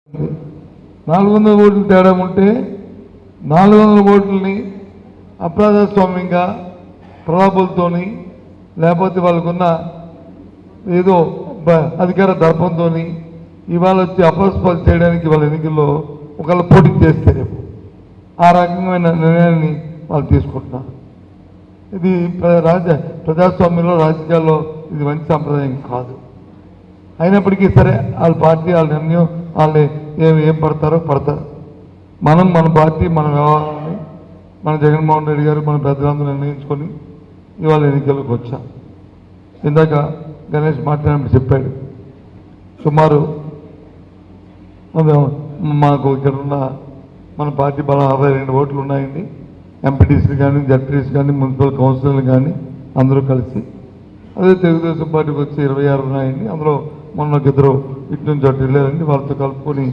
400 ఓట్లు తేడా ఉంటే 400 ఓట్లని అప్రజాస్వామ్యంగా ప్రలాభాలతోని లేకపోతే వాళ్ళకున్న ఏదో అధికార దర్పంతో ఇవాళ వచ్చి అపస్పాలు చేయడానికి వాళ్ళ ఎన్నికల్లో ఒకళ్ళు పోటీ చేస్తే రేపు ఆ రకమైన నిర్ణయాన్ని వాళ్ళు తీసుకుంటున్నారు. ఇది ప్రజాస్వామ్యంలో రాజకీయాల్లో ఇది మంచి సంప్రదాయం కాదు. అయినప్పటికీ సరే వాళ్ళ పార్టీ వాళ్ళ నిర్ణయం వాళ్ళు ఏం పడతారో పడతారు. మన పార్టీ మన వ్యవహారాన్ని మన జగన్మోహన్ రెడ్డి గారు మన పెద్దలందరూ నిర్ణయించుకొని ఇవాళ ఎన్నికలకు వచ్చాం. ఇందాక గణేష్ మాట్లాడినప్పుడు చెప్పాడు, సుమారు మాకు ఇక్కడ ఉన్న మన పార్టీ బలం 52 ఓట్లు ఉన్నాయండి. ఎంపీటీసీలు కానీ జడ్పీటీసీ కానీ మున్సిపల్ కౌన్సిలర్లు కానీ అందరూ కలిసి. అదే తెలుగుదేశం పార్టీకి వచ్చి 26 ఉన్నాయండి. అందులో మొన్న 2 ఇటు నుంచి అటు వెళ్ళారండి. వాళ్ళతో కలుపుకొని